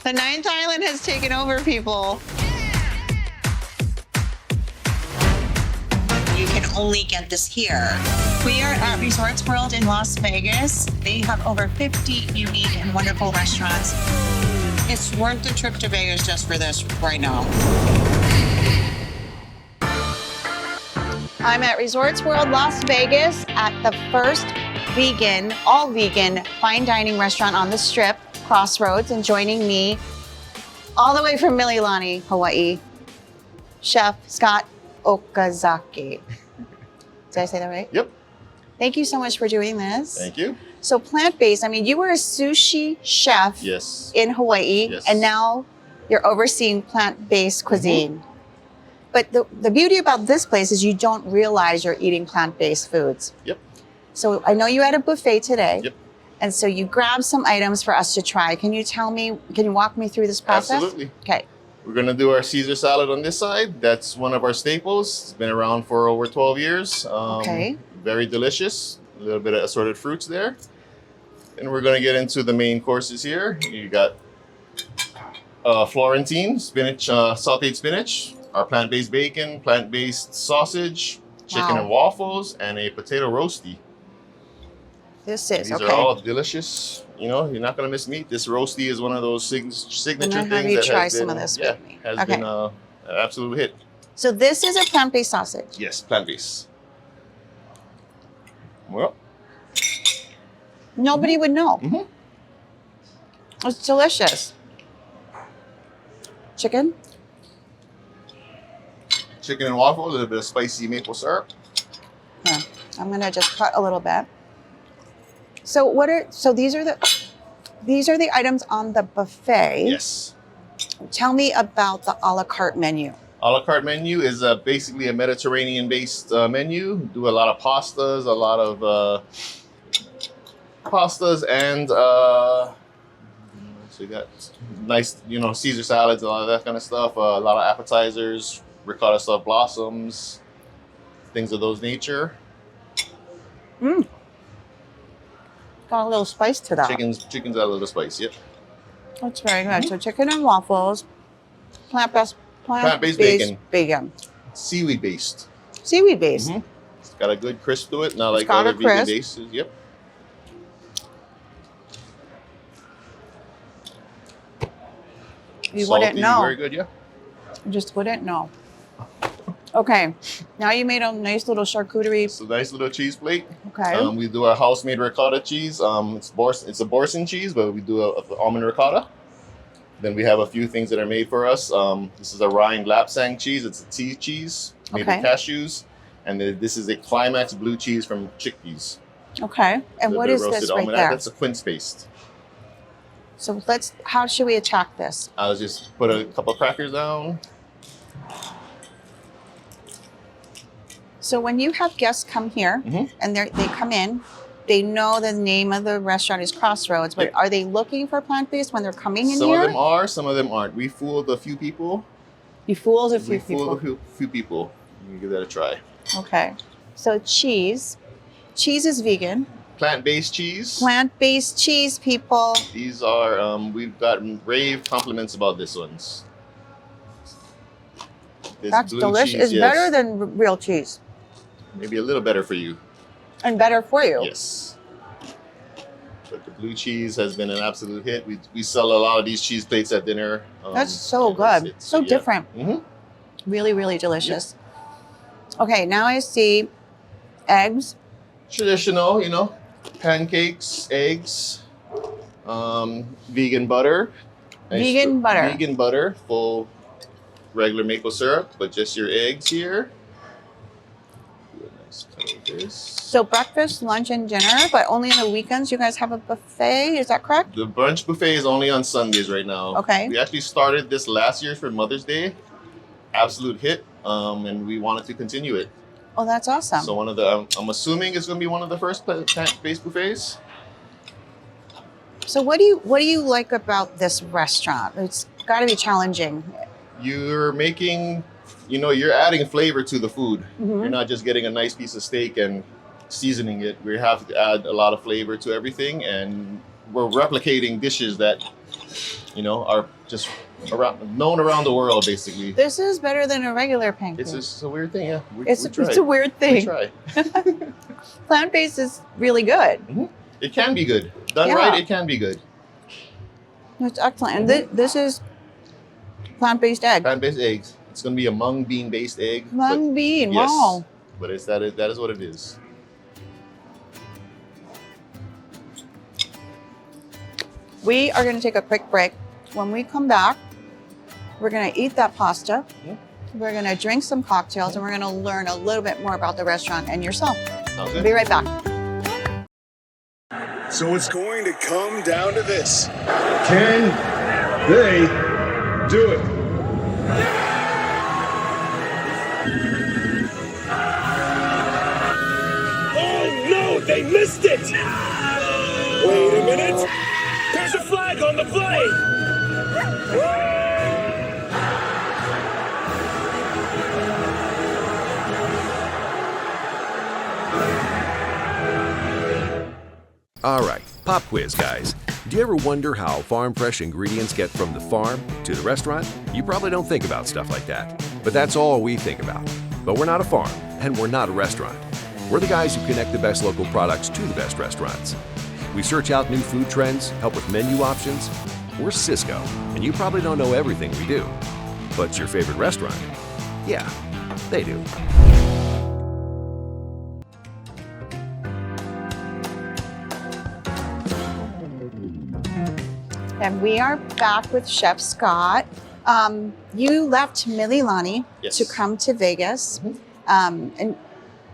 The Ninth Island has taken over, people. You can only get this here. We are at Resorts World in Las Vegas. They have over 50 unique and wonderful restaurants. It's worth the trip to Vegas just for this right now. I'm at Resorts World Las Vegas at the first vegan, all vegan, fine dining restaurant on the Strip, Crossroads, and joining me all the way from Mililani, Hawaii, Chef Scott Okazaki. Did I say that right? Yep. Thank you so much for doing this. Thank you. So plant-based, I mean, you were a sushi chef in Hawaii, and now you're overseeing plant-based cuisine. But the beauty about this place is you don't realize you're eating plant-based foods. Yep. So I know you had a buffet today. Yep. And so you grabbed some items for us to try. Can you walk me through this process? Absolutely. Okay. We're gonna do our Caesar salad on this side. That's one of our staples. It's been around for over 12 years. Very delicious. A little bit of assorted fruits there. And we're gonna get into the main courses here. You got Florentine spinach, sauteed spinach, our plant-based bacon, plant-based sausage, chicken and waffles, and a potato roasty. These are all delicious. You know, you're not gonna miss meat. This roasty is one of those signature things that try some of this with me. Has been an absolute hit. So this is a plant-based sausage. Yes, plant-based. Well, nobody would know. It's delicious. Chicken and waffle, a little bit of spicy maple syrup. Here, I'm gonna just cut a little bit. So these are the items on the buffet. Yes. Tell me about the a la carte menu. A la carte menu is basically a Mediterranean-based menu. We do a lot of pastas, and so you got nice, Caesar salads, a lot of that kind of stuff. A lot of appetizers, ricotta stuffed blossoms, things of those nature. Got a little spice to that. Chicken's got a little spice, yep. That's very good. So chicken and waffles, plant-based bacon. Seaweed-based. Seaweed-based. It's got a good crisp to it, not like other vegan bases. Yep. You Salty, wouldn't know. Very good, yeah. You just wouldn't know. Okay, now you made a nice little charcuterie. It's a nice little cheese plate. Okay. We do our house-made ricotta cheese. It's a Boursin cheese, but we do a almond ricotta. Then we have a few things that are made for us. This is a Rhine Lapsang cheese. It's a tea cheese made with cashews. And then this is a Climax blue cheese from chickpeas. Okay, and what is this right there? That's a quince paste. So how should we attack this? I'll just put a couple of crackers down. So when you have guests come here and they come in, they know the name of the restaurant is Crossroads, but are they looking for plant-based when they're coming in here? Some of them are, some of them aren't. We fooled a few people. You fooled a few people? We fooled a few people. You can give that a try. Okay. So cheese. Cheese is vegan. Plant-based cheese. Plant-based cheese, people. These are, we've got rave compliments about this one. That's delicious. It's better than real cheese. Maybe a little better for you. And better for you. Yes. But the blue cheese has been an absolute hit. We sell a lot of these cheese plates at dinner. That's so good. So different. Really, really delicious. Yeah. Okay, now I see eggs. Traditional, pancakes, eggs, vegan butter. Vegan butter. Vegan butter, full regular maple syrup, but just your eggs here. So breakfast, lunch, and dinner, but only on the weekends you guys have a buffet, is that correct? The brunch buffet is only on Sundays right now. Okay. We actually started this last year for Mother's Day. Absolute hit, and we wanted to continue it. Oh, that's awesome. So one of the, I'm assuming it's going to be one of the first plant-based buffets. So what do you like about this restaurant? It's got to be challenging. You're making, you're adding flavor to the food. You're not just getting a nice piece of steak and seasoning it. We have to add a lot of flavor to everything, and we're replicating dishes that, you know, are just known around the world, basically. This is better than a regular pancake. It's just a weird thing, yeah. It's we tried. a weird We thing. try. Plant-based is really good. It can be good. Done Yeah. right, it can be good. It's excellent. And this is plant-based egg. Plant-based eggs. It's going to be a mung bean-based egg. Mung bean, yes, wow. But that is what it is. We are going to take a quick break. When we come back, we're going to eat that pasta. We're going to drink some cocktails, and we're going to learn a little bit more about the restaurant and yourself. Sounds We'll good. be right back. So it's going to come down to this. Can they do it? Oh no, they missed it! Wait a minute. There's a flag on the play. All right, pop quiz, guys. Do you ever wonder how farm fresh ingredients get from the farm to the restaurant? You probably don't think about stuff like that, but that's all we think about. But we're not a farm, and we're not a restaurant. We're the guys who connect the best local products to the best restaurants. We search out new food trends, help with menu options. We're Cisco, and you probably don't know everything we do. But your favorite restaurant? Yeah, they do. And we are back with Chef Scott. You left Mililani Yes. to come to Vegas. And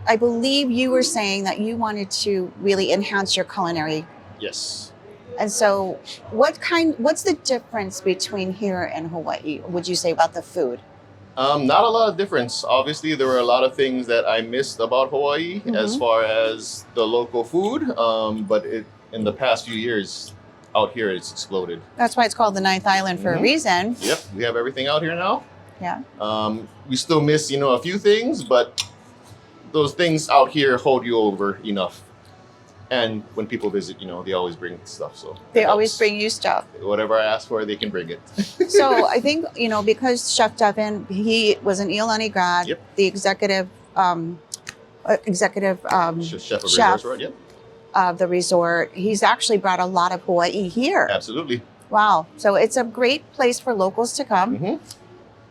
I believe you were saying that you wanted to really enhance your culinary. Yes. And so what's the difference between here and Hawaii, would you say, about the food? Not a lot of difference. Obviously, there were a lot of things that I missed about Hawaii as far as the local food. But in the past few years, out here, it's exploded. That's why it's called the Ninth Island for a reason. Yep, we have everything out here now. Yeah. We still miss, a few things, but those things out here hold you over enough. And when people visit, they always bring stuff. So They it always helps. bring you stuff. Whatever I ask for, they can bring it. So I think, because Chef Devin, he was an Iolani grad, Yep. the executive Chef of chef. Restaurant, yep. of the resort, he's actually brought a lot of Hawaii here. Absolutely. Wow. So it's a great place for locals to come. Mhm.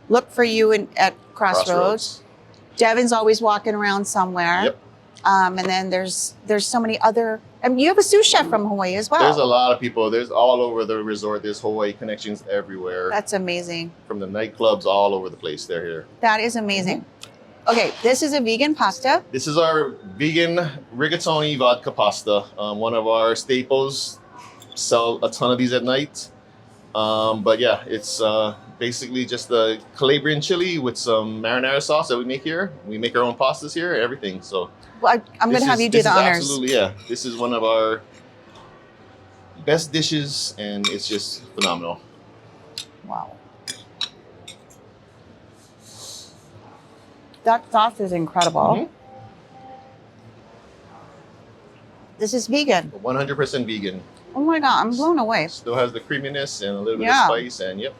Look for you at Crossroads. Devin's always walking around somewhere. Yep. And then there's so many other, you have a sous chef from Hawaii as well. There's a lot of people. There's all over the resort. There's Hawaii connections everywhere. That's amazing. From the nightclubs all over the place. They're here. That is amazing. Okay, this is a vegan pasta. This is our vegan rigatoni vodka pasta. One of our staples. Sell a ton of these at night. But yeah, it's basically just the Calabrian chili with some marinara sauce that we make here. We make our own pastas here, everything. So Well, I'm going to have you do the honors. Absolutely, yeah. This is one of our best dishes, and it's just phenomenal. Wow. That sauce is incredible. Mhm. This is vegan. 100% vegan. Oh my God, I'm blown away. Still has the creaminess and a little bit Yeah. of spice, and yep.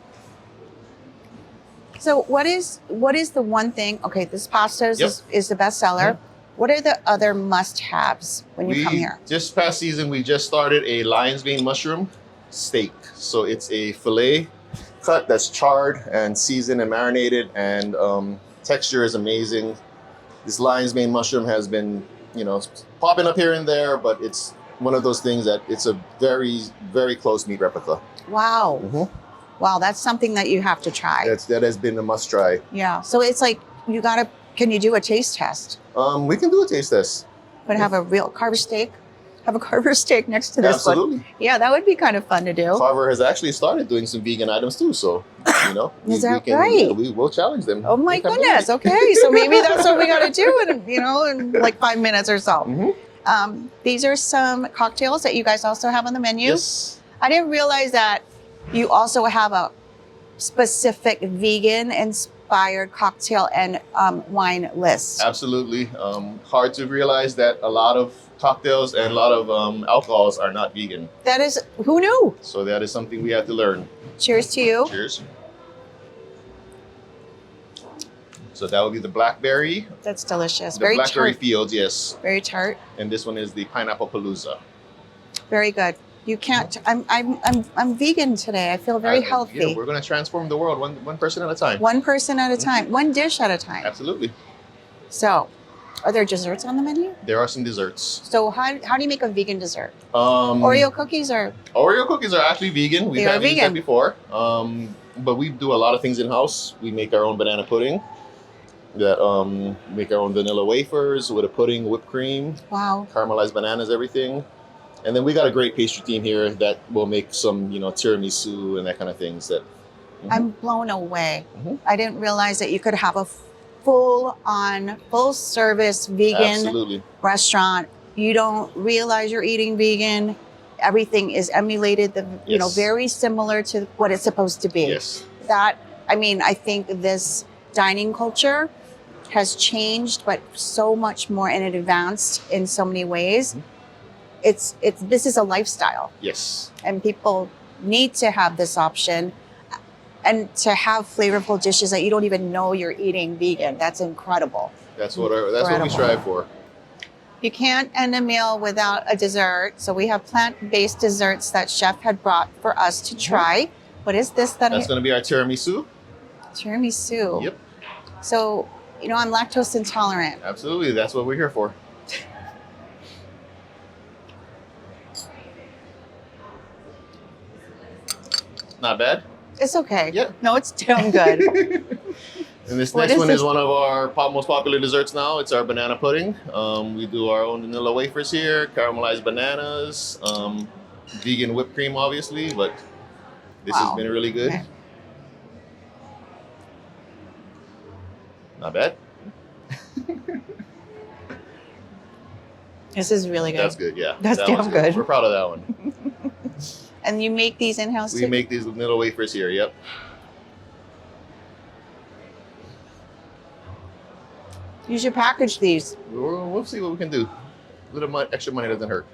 So what is the one thing? Okay, this pasta Yep. is the best seller. What are the other must-haves when you come here? Just past season, we just started a lion's mane mushroom steak. So it's a filet cut that's charred and seasoned and marinated, and texture is amazing. This lion's mane mushroom has been, popping up here and there, but it's one of those things that it's a very, very close meat replica. Wow. Mhm. Wow, that's something that you have to try. That has been a must try. Yeah. So it's like can you do a taste test? We can do a taste test. But have a real carver steak? Have a carver steak next to this one. Absolutely. Yeah, that would be kind of fun to do. Carver has actually started doing some vegan items too, so Is that right? we will challenge them. Oh my They can do goodness. it. Okay. So maybe that's what we got to do in like 5 minutes or so. Mhm. These are some cocktails that you guys also have on the menu. Yes. I didn't realize that you also have a specific vegan inspired cocktail and wine list. Absolutely. Hard to realize that a lot of cocktails and a lot of alcohols are not vegan. That is, who knew? So that is something we have to learn. Cheers to you. Cheers. So that would be the blackberry. That's delicious. The Very blackberry tart. fields, yes. Very tart. And this one is the pineapple palooza. Very good. You can't. I'm vegan today. I feel very healthy. Yeah, we're going to transform the world one person at a time. One person at a time. One dish at a time. Absolutely. So, are there desserts on the menu? There are some desserts. So how do you make a vegan dessert? Oreo Oreo cookies are cookies are actually vegan. We've had used them before. But we do a lot of things in house. We make our own banana pudding. That make our own vanilla wafers with a pudding, whipped cream, wow. caramelized bananas, everything. And then we got a great pastry team here that will make some, tiramisu and that kind of things. That I'm blown away. Mhm. I didn't realize that you could have a full service vegan absolutely. restaurant. You don't realize you're eating vegan. Everything is emulated, Yes. very similar to what it's supposed to be. Yes. I think this dining culture has changed, but so much more, and it advanced in so many ways. This is a lifestyle, Yes. and people need to have this option and to have flavorful dishes that you don't even know you're eating vegan. That's incredible. That's what we strive for. You can't end a meal without a dessert. So we have plant-based desserts that Chef had brought for us to try. What is this? That's going to be our tiramisu. Tiramisu. Yep. So, I'm lactose intolerant. Absolutely. That's what we're here for. Not bad. It's okay. Yeah. No, it's damn good. And this What next is one this? is one of our most popular desserts now. It's our banana pudding. We do our own vanilla wafers here, caramelized bananas, vegan whipped cream, obviously, but this has Wow. been really good. Okay. Not bad. This is really good. That's good, yeah. That's That damn one's good. We're proud of that one. And you make these in-house We too? make these vanilla wafers here, yep. You should package these. We'll see what we can do. A little extra money doesn't hurt.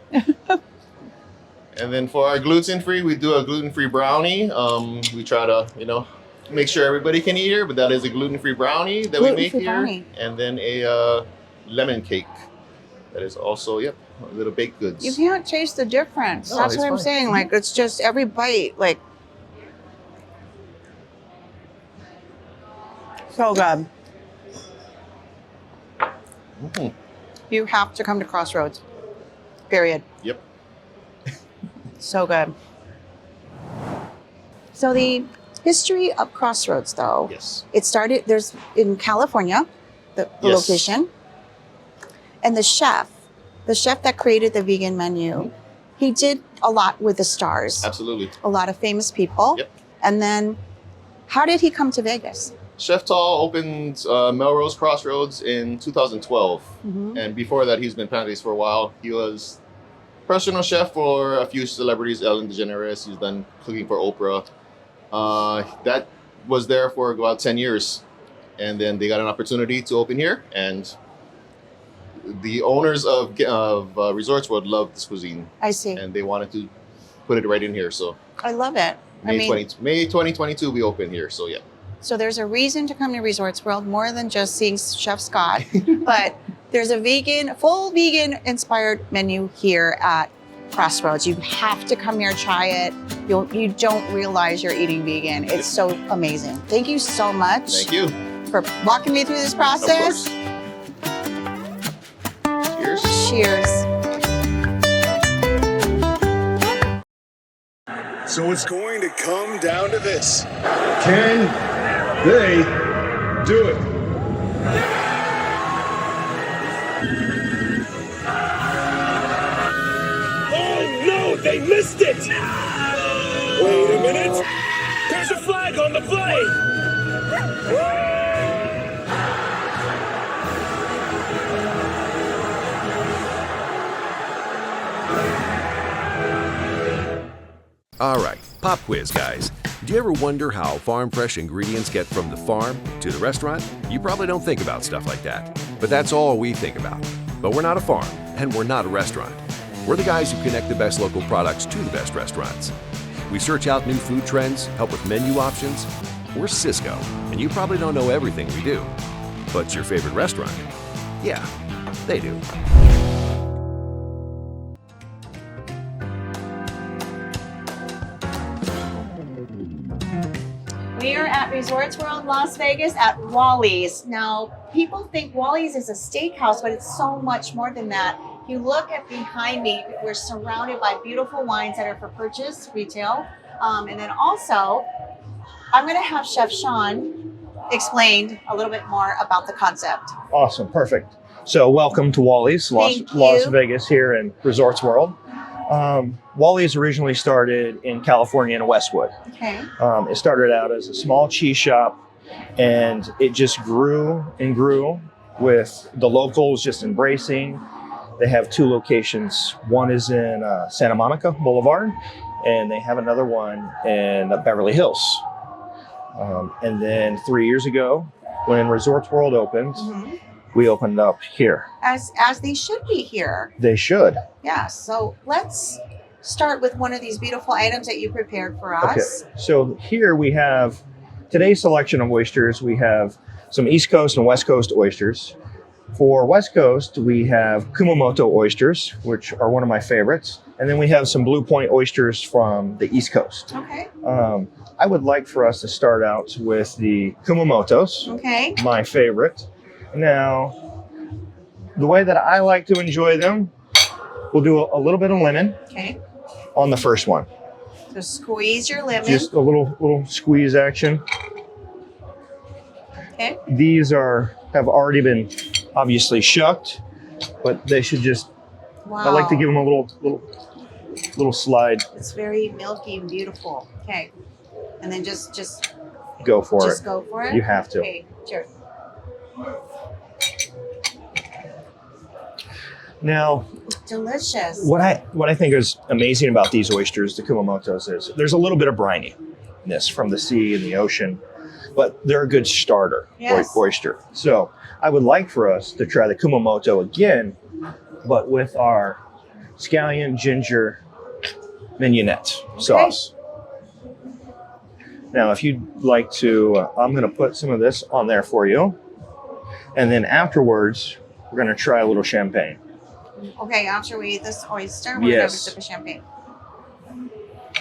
And then for our gluten-free, we do a gluten-free brownie. We try to, make sure everybody can eat here, but that is a gluten-free brownie that we make Gluten-free here. brownie. And then a lemon cake. That is also, a little baked goods. You can't taste the difference. No, That's it's what I'm fine. saying. Like, it's just every bite, so good. Mhm. You have to come to Crossroads. Period. Yep. So good. So the history of Crossroads, though, Yes. it started, there's in California, the Yes. location, and the chef that created the vegan menu, he did a lot with the stars, Absolutely. a lot of famous people. Yep. And then how did he come to Vegas? Chef Tall opened Melrose Crossroads in 2012. Mhm. And before that, he's been plant-based for a while. He was personal chef for a few celebrities, Ellen DeGeneres. He's done cooking for Oprah. That was there for about 10 years. And then they got an opportunity to open here. And the owners of Resorts World loved this cuisine. I see. And they wanted to put it right in here. So I love it. May 2022, we opened here. So yeah. So there's a reason to come to Resorts World more than just seeing Chef Scott, but there's a full vegan inspired menu here at Crossroads. You have to come here, try it. You don't realize you're eating vegan. It's so amazing. Thank you so much Thank you. for walking me through this Of process. course. Cheers. Cheers. So it's going to come down to this. Can they do it? Oh no, they missed it! Wait a minute. There's a flag on the play! All right, pop quiz, guys. Do you ever wonder how farm fresh ingredients get from the farm to the restaurant? You probably don't think about stuff like that, but that's all we think about. But we're not a farm, and we're not a restaurant. We're the guys who connect the best local products to the best restaurants. We search out new food trends, help with menu options. We're Cisco, and you probably don't know everything we do. But your favorite restaurant? Yeah, they do. We are at Resorts World Las Vegas at Wally's. Now, people think Wally's is a steakhouse, but it's so much more than that. If you look at behind me, we're surrounded by beautiful wines that are for purchase, retail. And then also, I'm going to have Chef Sean explain a little bit more about the concept. Awesome, perfect. So welcome to Wally's, Thank Las you. Vegas here in Resorts World. Wally's originally started in California in Westwood. Okay. It started out as a small cheese shop, and it just grew and grew with the locals just embracing. They have 2 locations. One is in Santa Monica Boulevard, and they have another one in Beverly Hills. And then 3 years ago, when Resorts World opened, we opened up here. As they should be here. They should. Yeah. So let's start with one of these beautiful items that you prepared for us. Okay. So here we have today's selection of oysters. We have some East Coast and West Coast oysters. For West Coast, we have Kumamoto oysters, which are one of my favorites. And then we have some Blue Point oysters from the East Coast. Okay. I would like for us to start out with the Kumamotos, Okay. my favorite. Now, the way that I like to enjoy them, we'll do a little bit of lemon Okay. on the first one. So squeeze your lemon. Just a little squeeze action. Okay. These have already been obviously shucked, but they should just, Wow. I like to give them a little slide. It's very milky and beautiful. Okay. And then just Go for it. go for it. You have to. Okay. Cheers. Now, Delicious. what I think is amazing about these oysters, the Kumamotos, is there's a little bit of brininess from the sea and the ocean, but they're a good starter Yes. oyster. So I would like for us to try the Kumamoto again, but with our scallion ginger mignonette sauce. Now, if you'd like to, I'm going to put some of this on there for you. And then afterwards, we're going to try a little champagne. Okay, after we eat this oyster, we're going to have a Yes. sip of champagne.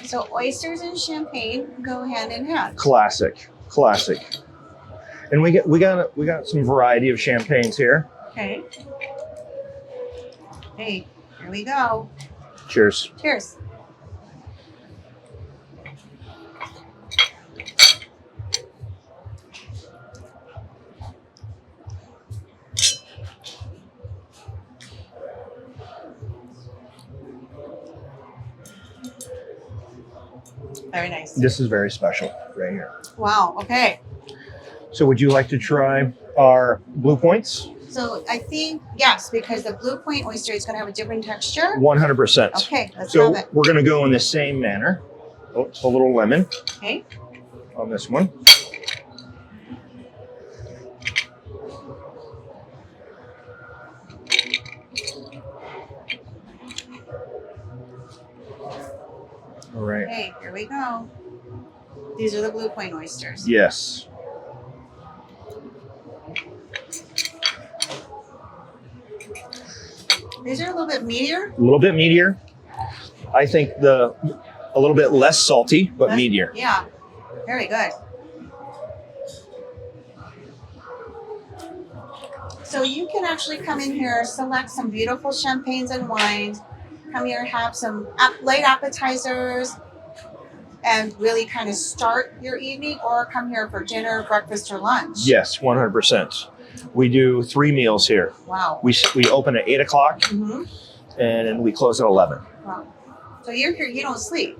So oysters and champagne go hand in hand. Classic. And we got some variety of champagnes here. Okay. Hey, here we go. Cheers. Cheers. Very nice. This is very special right here. Wow. Okay. So would you like to try our Blue Points? So I think, yes, because the Blue Point oyster is going to have a different texture. 100%. Okay, let's So have it. we're going to go in the same manner. Oh, a little lemon Okay. on this one. All right. Okay, here we go. These are the Blue Point oysters. Yes. These are a little bit meatier. A little bit meatier. I think a little bit less salty, but meatier. Yeah, very good. So you can actually come in here, select some beautiful champagnes and wines, come here, have some light appetizers, and really kind of start your evening, or come here for dinner, breakfast, or lunch. Yes, 100%. We do 3 meals here. Wow. We open at 8 o'clock Mm-hmm. and then we close at 11. Wow. So you're here, you don't sleep.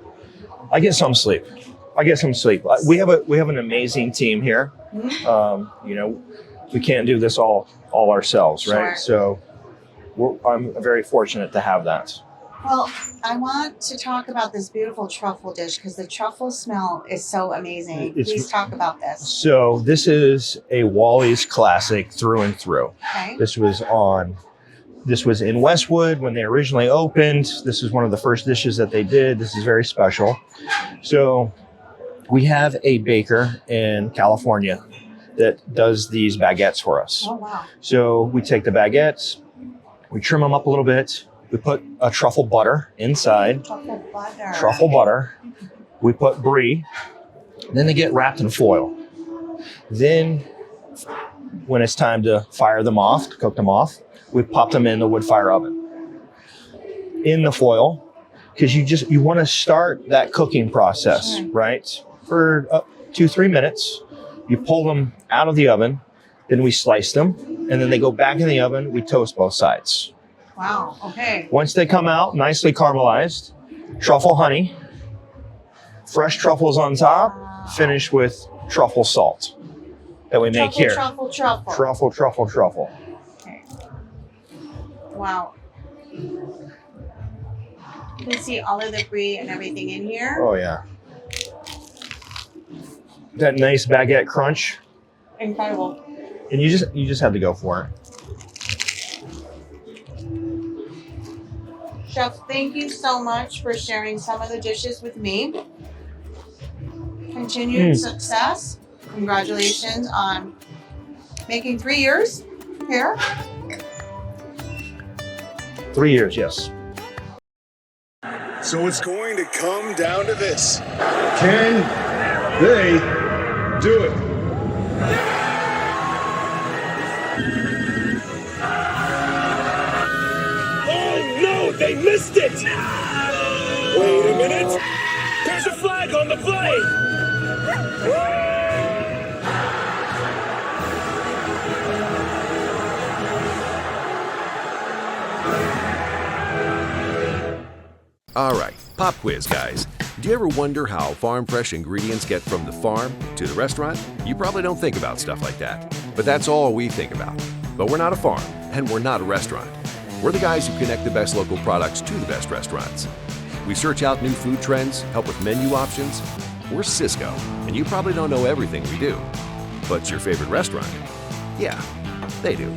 I get some sleep. We have an amazing team here. Mhm. We can't do this all ourselves, right? Sure. So I'm very fortunate to have that. Well, I want to talk about this beautiful truffle dish because the truffle smell is so amazing. It's- Please talk about this. So this is a Wally's classic through and through. Okay. This was on This was in Westwood when they originally opened. This is one of the first dishes that they did. This is very special. So we have a baker in California that does these baguettes for us. Oh, wow. So we take the baguettes, we trim them up a little bit. We put a truffle butter inside. Truffle butter. Truffle butter. We put brie. Then they get wrapped in foil. Then when it's time to fire them off, to cook them off, we pop them in the wood fire oven in the foil, because you want to start that cooking process, Sure. right? For 2-3 minutes. You pull them out of the oven, then we slice them, and then they go back in the oven. We toast both sides. Wow. Okay. Once they come out nicely caramelized, truffle honey, fresh truffles on top, finished with truffle salt that we make here. Truffle. Truffle, truffle, truffle. Okay. Wow. You can see all of the brie and everything in here. Oh yeah. That nice baguette crunch, Incredible. and you just have to go for it. Chef, thank you so much for sharing some of the dishes with me. Continued success. Congratulations on making 3 years here. 3 years, yes. So it's going to come down to this. Can they do it? Oh no, they missed it! Wait a minute! There's a flag on the play! All right, pop quiz, guys. Do you ever wonder how farm fresh ingredients get from the farm to the restaurant? You probably don't think about stuff like that, but that's all we think about. But we're not a farm, and we're not a restaurant. We're the guys who connect the best local products to the best restaurants. We search out new food trends, help with menu options. We're Cisco, and you probably don't know everything we do. But your favorite restaurant? Yeah, they do.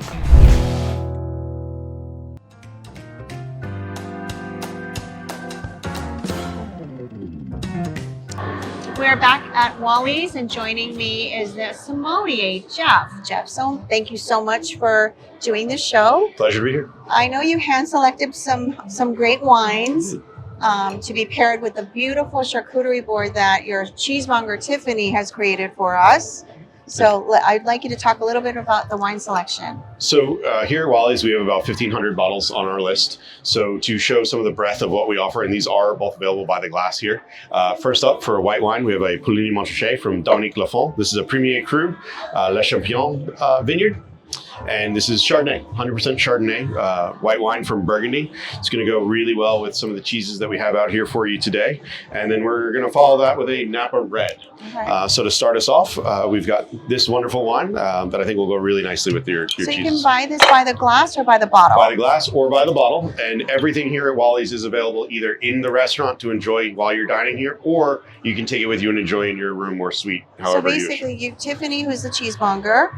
We're back at Wally's, and joining me is the sommelier, Jeff. Jeff, so thank you so much for doing this show. Pleasure to be here. I know you hand selected some great wines to be paired with the beautiful charcuterie board that your cheesemonger Tiffany has created for us. So I'd like you to talk a little bit about the wine selection. So here at Wally's, we have about 1,500 bottles on our list. So to show some of the breadth of what we offer, and these are both available by the glass here. First up, for white wine, we have a Pouligny Montrachet from Dominique Lafont. This is a Premier Cru, Le Champion vineyard. And this is Chardonnay, 100% Chardonnay, white wine from Burgundy. It's going to go really well with some of the cheeses that we have out here for you today. And then we're going to follow that with a Napa Red. Okay. So to start us off, we've got this wonderful wine that I think will go really nicely with your So cheeses. you can buy this by the glass or by the bottle? By the glass or by the bottle. And everything here at Wally's is available either in the restaurant to enjoy while you're dining here, or you can take it with you and enjoy in your room or suite, So however you wish. basically, you, Tiffany, who's the cheesemonger,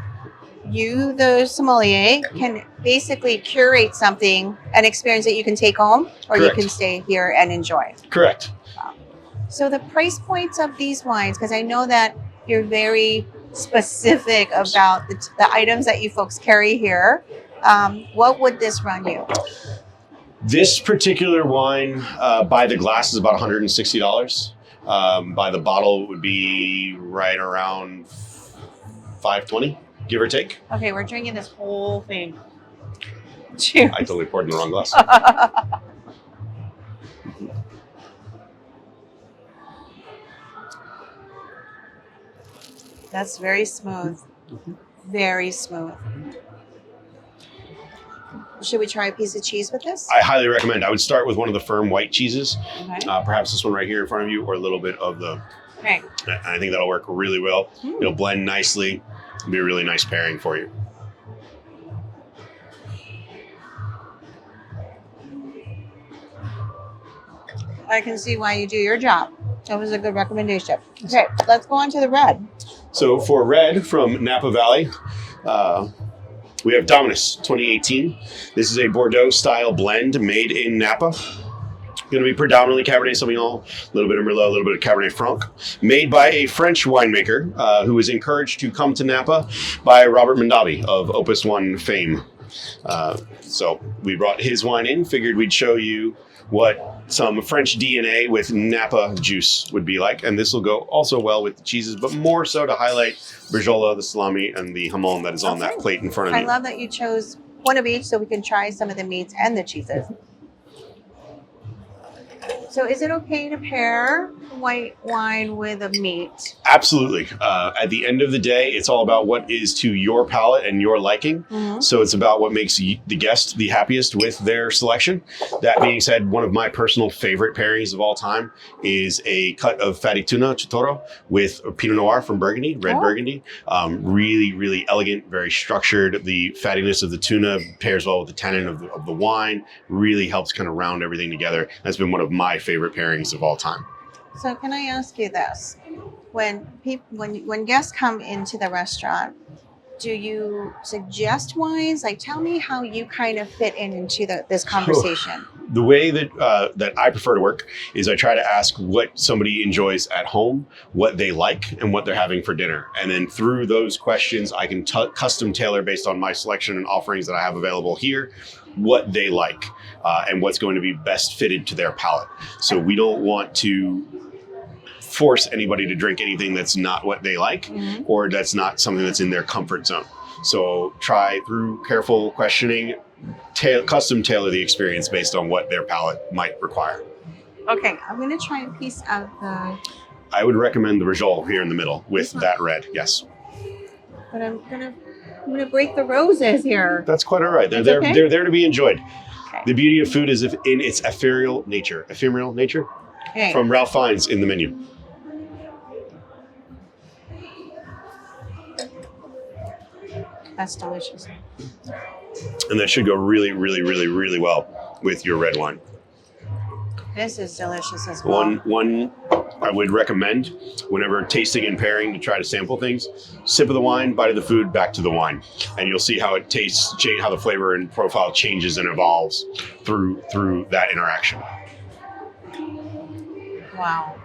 you, the sommelier, can basically curate something, an experience that you can take home, or Correct. you can stay here and enjoy. Correct. So the price points of these wines, because I know that you're very specific about the items that you folks carry here. What would this run you? This particular wine by the glass is about $160. By the bottle would be right around $520, give or take. Okay, we're drinking this whole thing. Cheers. I totally poured in the wrong glass. That's very smooth. Very smooth. Should we try a piece of cheese with this? I highly recommend. I would start with one of the firm white cheeses, Okay. perhaps this one right here in front of you, or a little bit of the. Okay. I think that'll work really well. It'll blend nicely. It'll be a really nice pairing for you. I can see why you do your job. That was a good recommendation. Okay, let's go on to the red. So for red from Napa Valley, We have Dominus 2018. This is a Bordeaux style blend made in Napa. Going to be predominantly Cabernet Sauvignon, a little bit of Merlot, a little bit of Cabernet Franc, made by a French winemaker who was encouraged to come to Napa by Robert Mondavi of Opus One fame. So we brought his wine in, figured we'd show you what some French DNA with Napa juice would be like. And this will go also well with the cheeses, but more so to highlight Brijola, the salami, and the hamon that is on that plate in front of you. I love that you chose one of each so we can try some of the meats and the cheeses. So is it okay to pair white wine with a meat? Absolutely. At the end of the day, it's all about what is to your palate and your liking. Mm-hmm. So it's about what makes the guest the happiest with their selection. That being said, one of my personal favorite pairings of all time is a cut of fatty tuna chitoro with a Pinot Noir from Burgundy, red Burgundy. Really, really elegant, very structured. The fattiness of the tuna pairs well with the tannin of the wine. Really helps kind of round everything together. That's been one of my favorite pairings of all time. So can I ask you this? When guests come into the restaurant, do you suggest wines? Like, tell me how you kind of fit into this conversation. The way that I prefer to work is I try to ask what somebody enjoys at home, what they like, and what they're having for dinner. And then through those questions, I can custom tailor based on my selection and offerings that I have available here, what they like and what's going to be best fitted to their palate. So we don't want to force anybody to drink anything that's not what they like, or that's not something that's in their comfort zone. So try through careful questioning, custom tailor the experience based on what their palate might require. Okay, I'm going to try a piece of the... I would recommend the Rajol here in the middle with that red, yes. But I'm gonna break the roses here. That's quite all right. They're okay? They're there to be enjoyed. Okay. The beauty of food is in its ephemeral nature. Okay. From Ralph Fiennes in the menu. That's delicious. And that should go really, really, really, really well with your red wine. This is delicious as well. One I would recommend whenever tasting and pairing to try to sample things, sip of the wine, bite of the food, back to the wine. And you'll see how it tastes, how the flavor and profile changes and evolves through that interaction. Wow.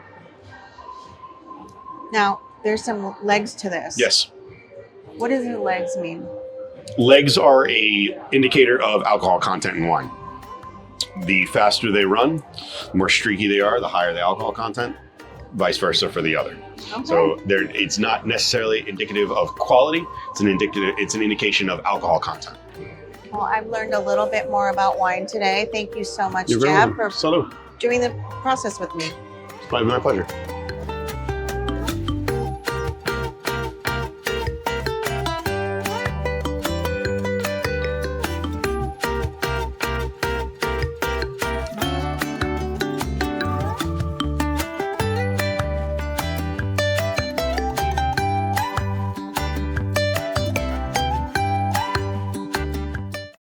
Now, there's some legs to this. Yes. What does the legs mean? Legs are a indicator of alcohol content in wine. The faster they run, the more streaky they are, the higher the alcohol content, vice versa for the other. Okay. So it's not necessarily indicative of quality, it's an indication of alcohol content. Well, I've learned a little bit more about wine today. Thank you so much, You're very Jeb, welcome. for Salud. doing the process with me. It's my pleasure.